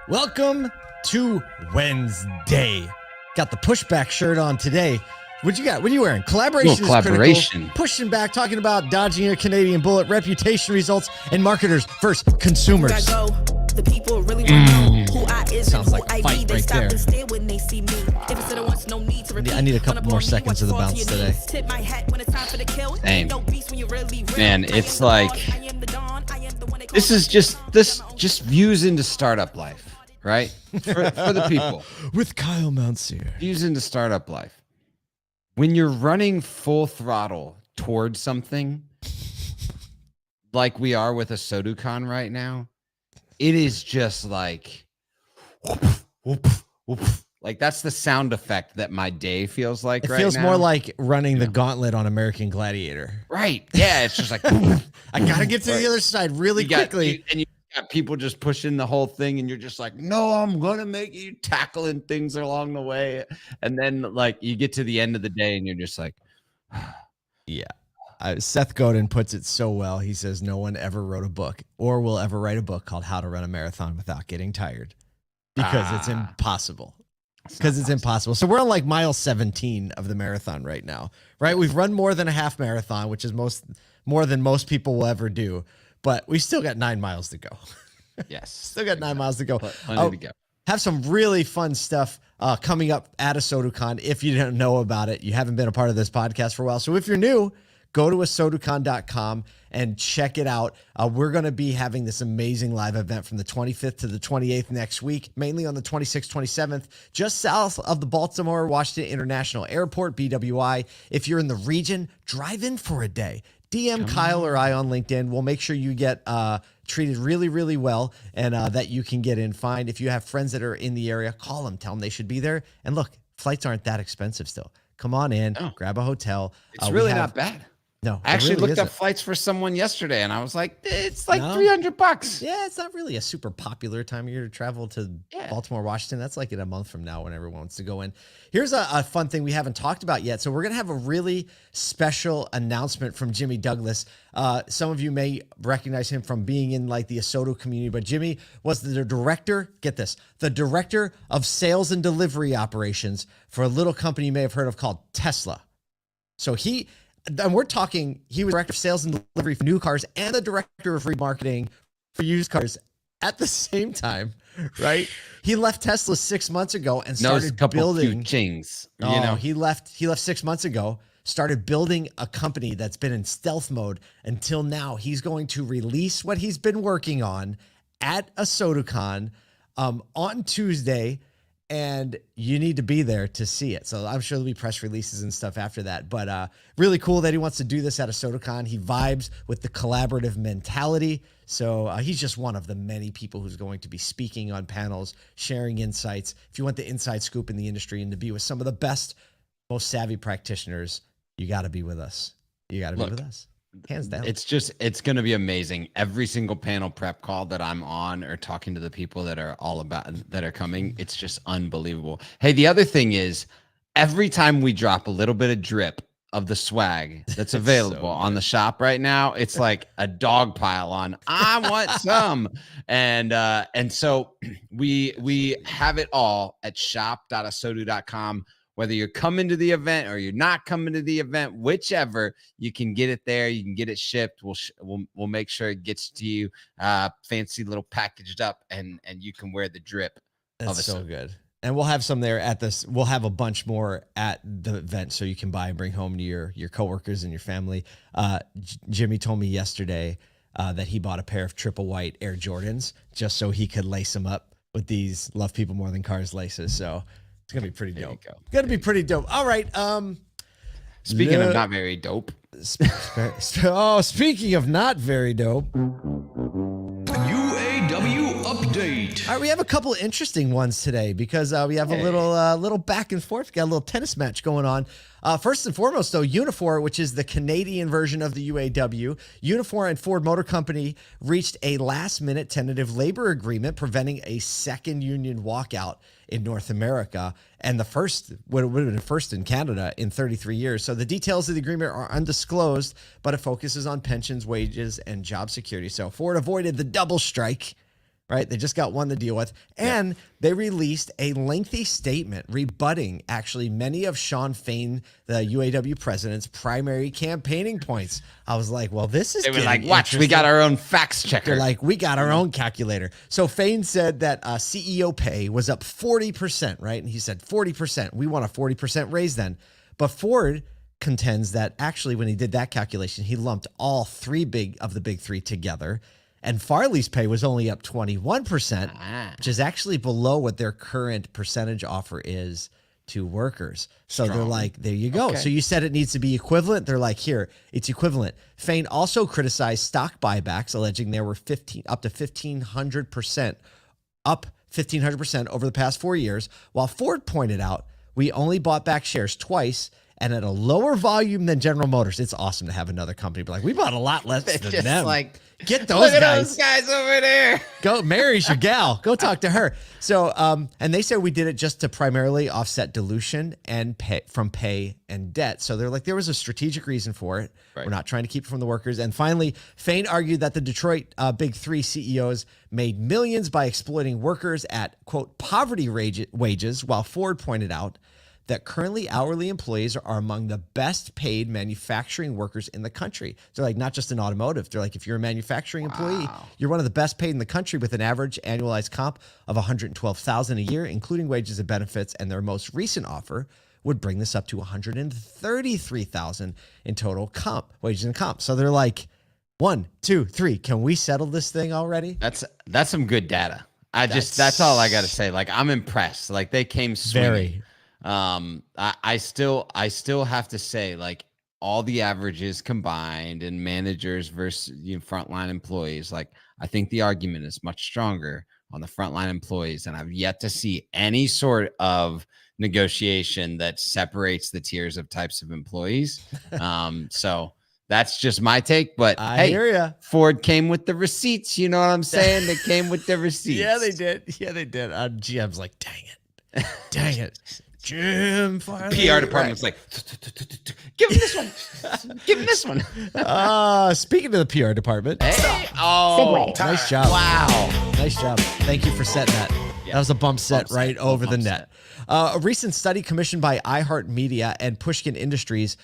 Welcome to Wednesday. Got the pushback shirt on today. What you got? What are you wearing? Collaboration is critical. Pushing back, talking about dodging a Canadian bullet, reputation results, and marketers versus consumers. The people really want to know who I is. Sounds like a fight right there. I need a couple more seconds of the bounce today. Same. Man, it's like this is just views into startup life, right? For the people. With Kyle Mountsier. Views into startup life. When you're running full throttle towards something, like we are with ASOTU CON right now, it is just like, whoop, whoop, whoop. Like that's the sound effect that my day feels like. It feels now. More like running the gauntlet on American Gladiator. Right. Yeah. It's just like, I got to get to the other side really quickly. And you got people just pushing the whole thing and you're just like, no, I'm going to make you tackling things along the way. And then like you get to the end of the day and you're just like, yeah. Seth Godin puts it so well. He says, no one ever wrote a book or will ever write a book called How to Run a Marathon Without Getting Tired, because it's impossible. Because it's impossible. So we're on like mile 17 of the marathon right now, right? We've run more than a half marathon, which is more than most people will ever do, but we still got 9 miles to go. Yes. Still got 9 miles to go. Plenty to go. Have some really fun stuff coming up at ASOTU CON. If you don't know about it, you haven't been a part of this podcast for a while. So if you're new, go to ASOTUCon.com and check it out. We're going to be having this amazing live event from the 25th to the 28th next week, mainly on the 26th, 27th, just south of the Baltimore Washington International Airport, BWI. If you're in the region, drive in for a day. DM Kyle or I on LinkedIn. We'll make sure you get treated really, really well and that you can get in fine. If you have friends that are in the area, call them, tell them they should be there. And look, flights aren't that expensive still. Come on in, grab a hotel. It's really not bad. No, I actually really looked up flights for someone yesterday and I was like, it's like $300. Yeah, it's not really a super popular time of year to travel to Baltimore, Washington. That's like in a month from now when everyone wants to go in. Here's a fun thing we haven't talked about yet. So we're going to have a really special announcement from Jimmy Douglas. Some of you may recognize him from being in like the ASOTU community, but Jimmy was the director, get this, the director of sales and delivery operations for a little company you may have heard of called Tesla. So and we're talking, he was director of sales and delivery for new cars and the director of remarketing for used cars at the same time, right? He left Tesla 6 months ago and started building things. He left 6 months ago, started building a company that's been in stealth mode until now. He's going to release what he's been working on at ASOTU CON on Tuesday. And you need to be there to see it. So I'm sure there'll be press releases and stuff after that. But really cool that he wants to do this at ASOTU CON. He vibes with the collaborative mentality. So he's just one of the many people who's going to be speaking on panels, sharing insights. If you want the inside scoop in the industry and to be with some of the best, most savvy practitioners, you got to be with us. You got to be with us. Hands down. It's going to be amazing. Every single panel prep call that I'm on or talking to the people that are that are coming, it's just unbelievable. Hey, the other thing is every time we drop a little bit of drip of the swag that's available on the shop right now, it's like a dog pile on, I want some. And so we have it all at shop.asotu.com. Whether you're coming to the event or you're not coming to the event, whichever, you can get it there. You can get it shipped. We'll make sure it gets to you, fancy little packaged up, and you can wear the drip. That's so good. And we'll have some there at this. We'll have a bunch more at the event so you can buy and bring home to your coworkers and your family. Jimmy told me yesterday that he bought a pair of triple white Air Jordans just so he could lace them up with these Love People More Than Cars laces. So it's going to be pretty dope. Going to be pretty dope. All right. Speaking of not very dope. Speaking of not very dope. UAW update. All right, we have a couple of interesting ones today because we have a little back and forth. We got a little tennis match going on. First and foremost, though, Unifor, which is the Canadian version of the UAW, Unifor and Ford Motor Company reached a last-minute tentative labor agreement preventing a second union walkout in North America, and the first would have been first in Canada in 33 years. So the details of the agreement are undisclosed, but it focuses on pensions, wages, and job security. So Ford avoided the double strike right? They just got one to deal with. And they released a lengthy statement rebutting actually many of Shawn Fain, the UAW president's primary campaigning points. I was like, well, this is They were like, watch, we got our own fax checker. They're like, we got our own calculator. So Fain said that CEO pay was up 40%, right? And he said 40%. We want a 40% raise then. But Ford contends that actually when he did that calculation, he lumped all three of the big three together. And Farley's pay was only up 21%, which is actually below what their current percentage offer is to workers. So they're like, there you go. So you said it needs to be equivalent. They're like, here, it's equivalent. Fain also criticized stock buybacks, alleging there were up to 1,500% over the past 4 years, while Ford pointed out, we only bought back shares twice and at a lower volume than General Motors. It's awesome to have another company be like, we bought a lot less than them. Like, get those look at guys. those guys over there. Go, Mary's your gal. Go talk to her. So, and they said we did it just to primarily offset dilution and pay and debt. So they're like, there was a strategic reason for it. Right. We're not trying to keep it from the workers. And finally, Fain argued that the Detroit big three CEOs made millions by exploiting workers at, quote, poverty wages, while Ford pointed out that currently hourly employees are among the best paid manufacturing workers in the country. They're like, not just in automotive. They're like, if you're a manufacturing employee, you're one of the best paid in the country with an average annualized comp of $112,000 a year, including wages and benefits. And their most recent offer would bring this up to $133,000 in total comp, wages and comp. So they're like, 1, 2, 3, can we settle this thing already? That's some good data. That's all I got to say. Like, I'm impressed. Like, they came swinging. I still have to say, like, all the averages combined and managers versus frontline employees, like, I think the argument is much stronger on the frontline employees, and I've yet to see any sort of negotiation that separates the tiers of types of employees. So that's just my take, but I hear ya. Ford came with the receipts. You know what I'm saying? They came with the receipts. Yeah, they did. GM's like, dang it. Jim Farley. PR department's like, give him this one. Give him this one. Speaking of the PR department. Hey. Oh, nice job. Wow. Nice job. Thank you for setting that. Yeah. That was a bump set right over the net. A recent study commissioned by iHeartMedia and Pushkin Industries.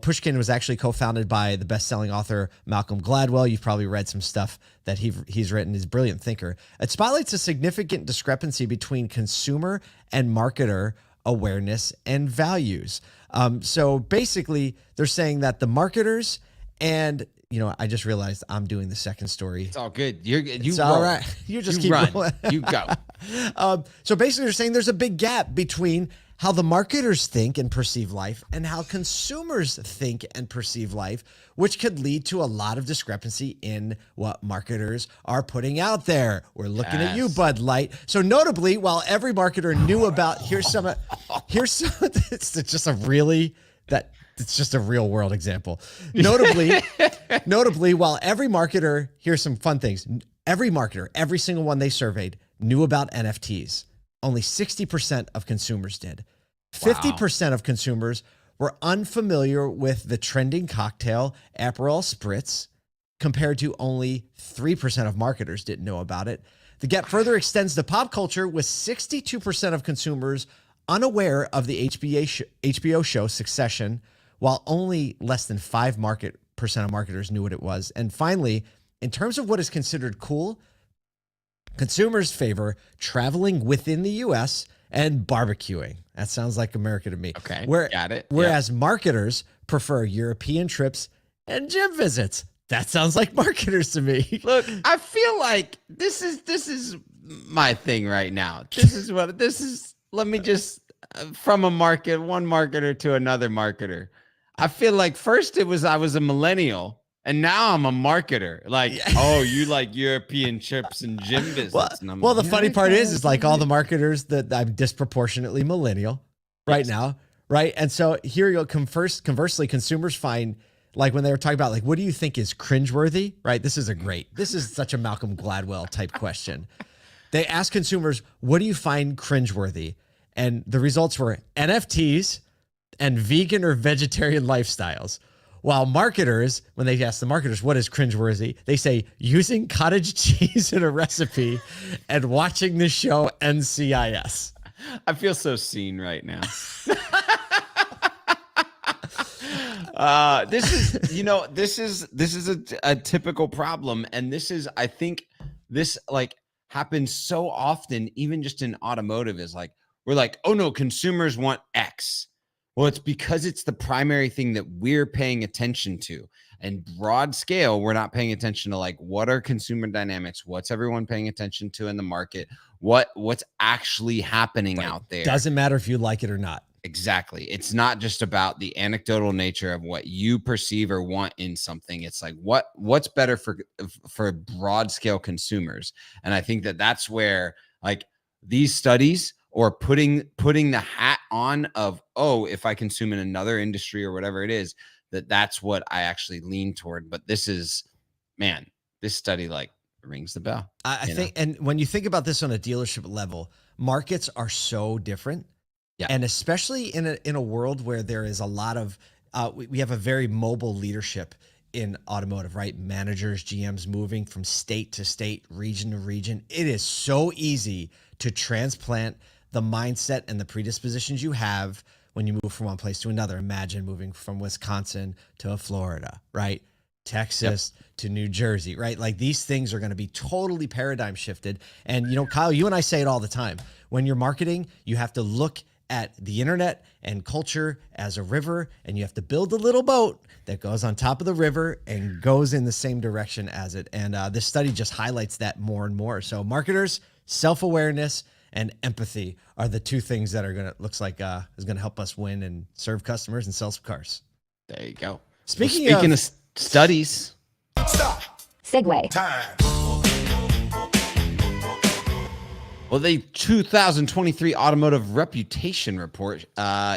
Pushkin was actually co-founded by the best-selling author Malcolm Gladwell. You've probably read some stuff that he's written. He's a brilliant thinker. It spotlights a significant discrepancy between consumer and marketer awareness and values. So basically, they're saying that the marketers and I just realized I'm doing the second story. It's all good. It's all right. You just keep rolling. You go. So basically, they're saying there's a big gap between how the marketers think and perceive life and how consumers think and perceive life, which could lead to a lot of discrepancy in what marketers are putting out there. We're looking at you, Bud Light. So notably, while every marketer knew about, here's some, it's just a real world example. Notably, while every marketer, here's some fun things. Every marketer, every single one they surveyed knew about NFTs. Only 60% of consumers did. 50% of consumers were unfamiliar with the trending cocktail Aperol Spritz, compared to only 3% of marketers didn't know about it. The gap further extends to pop culture, with 62% of consumers unaware of the HBO show Succession, while only less than 5% of marketers knew what it was. And finally, in terms of what is considered cool, consumers favor traveling within the U.S. and barbecuing. That sounds like America to me. Okay, got it. Whereas marketers prefer European trips and gym visits. That sounds like marketers to me. Look, I feel like this is my thing right now. This is. Let me just, from one marketer to another marketer. I feel like first I was a millennial, and now I'm a marketer. Like, oh, you like European trips and gym visits. Well, the funny part is like all the marketers that I'm disproportionately millennial right now, right? And so here you go. Conversely, consumers find, like when they were talking about, like, what do you think is cringeworthy, right? This is such a Malcolm Gladwell type question. They ask consumers, what do you find cringeworthy? And the results were NFTs and vegan or vegetarian lifestyles. while marketers, when they ask the marketers what is cringeworthy, they say using cottage cheese in a recipe and watching the show NCIS. I feel so seen right now. This is a typical problem. And I think this like happens so often, even just in automotive, is like, we're like, oh no, consumers want X. Well, it's because it's the primary thing that we're paying attention to. And broad scale, we're not paying attention to like, what are consumer dynamics? What's everyone paying attention to in the market? What's actually happening out there? Doesn't matter if you like it or not. Exactly. It's not just about the anecdotal nature of what you perceive or want in something. It's like what's better for broad scale consumers. And I think that's where like these studies, or putting the hat on of, oh, if I consume in another industry or whatever it is, that's what I actually lean toward. But this study like rings the bell. I think, and when you think about this on a dealership level, markets are so different. Yeah. And especially in a world where there is a lot of, we have a very mobile leadership in automotive, right? Managers, GMs moving from state to state, region to region. It is so easy to transplant the mindset and the predispositions you have when you move from one place to another. Imagine moving from Wisconsin to Florida, right? Texas to New Jersey, right? Like these things are going to be totally paradigm shifted. And, Kyle, you and I say it all the time. When you're marketing, you have to look at the internet and culture as a river, and you have to build a little boat that goes on top of the river and goes in the same direction as it. And this study just highlights that more and more. So marketers, self-awareness, and empathy are the two things that are looks like is gonna help us win and serve customers and sell some cars. There you go. Speaking of studies, Segue. Well, the 2023 Automotive Reputation Report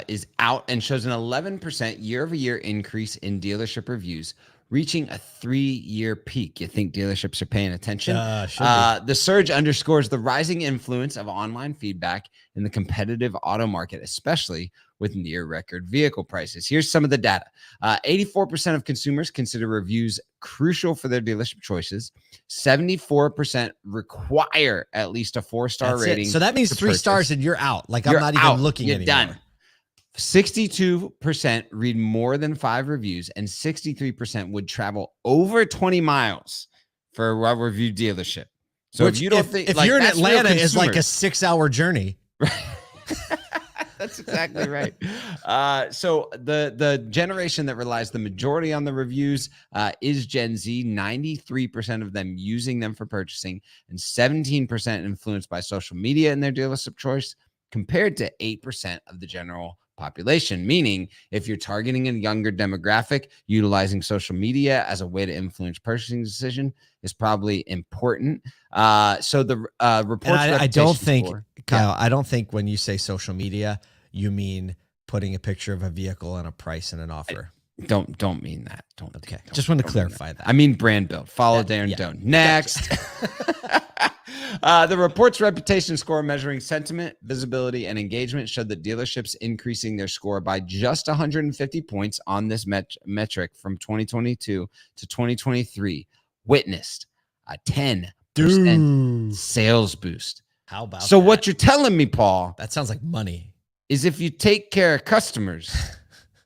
is out and shows an 11% year-over-year increase in dealership reviews, reaching a 3-year peak. You think dealerships are paying attention? The surge underscores the rising influence of online feedback in the competitive auto market, especially with near record vehicle prices. Here's some of the data. 84% of consumers consider reviews crucial for their dealership choices. 74% require at least a 4-star rating. So that means 3 stars and you're out. Like I'm not even looking anymore. You're done. 62% read more than 5 reviews, and 63% would travel over 20 miles for a well-reviewed dealership. So which, if you don't think, if like, you're in that's Atlanta, real is like a consumers. 6-hour journey. That's exactly right. So the generation that relies the majority on the reviews is Gen Z. 93% of them using them for purchasing, and 17% influenced by social media in their dealership choice, compared to 8% of the general population. Meaning, if you're targeting a younger demographic, utilizing social media as a way to influence purchasing decision is probably important. So the report's I don't think, score, Kyle, I don't think when you say social media, you mean putting a picture of a vehicle and a price and an offer. Don't mean that. Okay. Just want to clarify that. I mean brand build. Follow there and don't. Next. The report's reputation score measuring sentiment, visibility, and engagement showed that dealerships increasing their score by just 150 points on this metric from 2022 to 2023 witnessed a 10% sales boost. How about so that? What you're telling me, Paul, That sounds like money. is if you take care of customers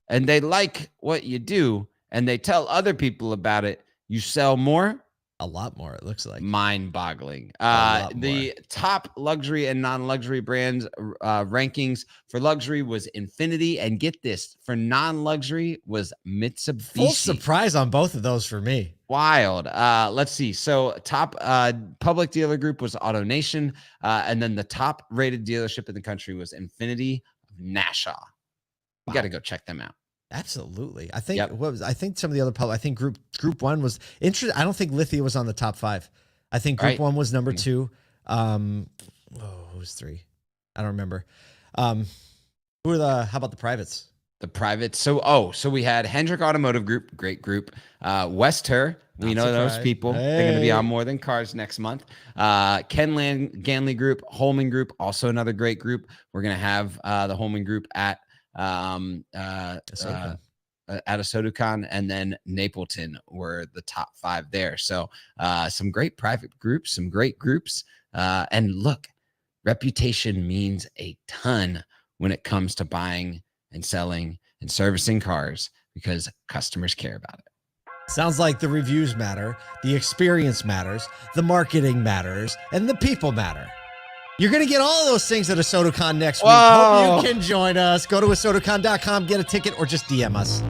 and they like what you do and they tell other people about it, you sell more? A lot more, it looks like. Mind-boggling. lot The top luxury and non-luxury brands rankings for luxury was Infiniti, and get this, for non-luxury was Mitsubishi. Full surprise on both of those for me. Wild. Let's see. So top public dealer group was AutoNation, and then the top rated dealership in the country was Infiniti of Nassau. You got to go check them out. Absolutely. I think I think some of the other public, I think group 1 was interesting. I don't think Lithia was on the top 5. I think group 1 was number 2. Who was 3? I don't remember. How about the privates? The privates. So we had Hendrick Automotive Group, great group. Wester, we know those people. Hey. They're going to be on More Than Cars next month. Ken Ganley Group, Holman Group, also another great group. We're going to have the Holman Group at ASOTU at ASOTU CON, and then Napleton were the top 5 there. So some great private groups, some great groups. And look, reputation means a ton when it comes to buying and selling and servicing cars, because customers care about it. Sounds like the reviews matter, the experience matters, the marketing matters, and the people matter. You're going to get all of those things at ASOTU CON next week. Hope you can join us. Go to ASOTUCON.com, get a ticket, or just DM us.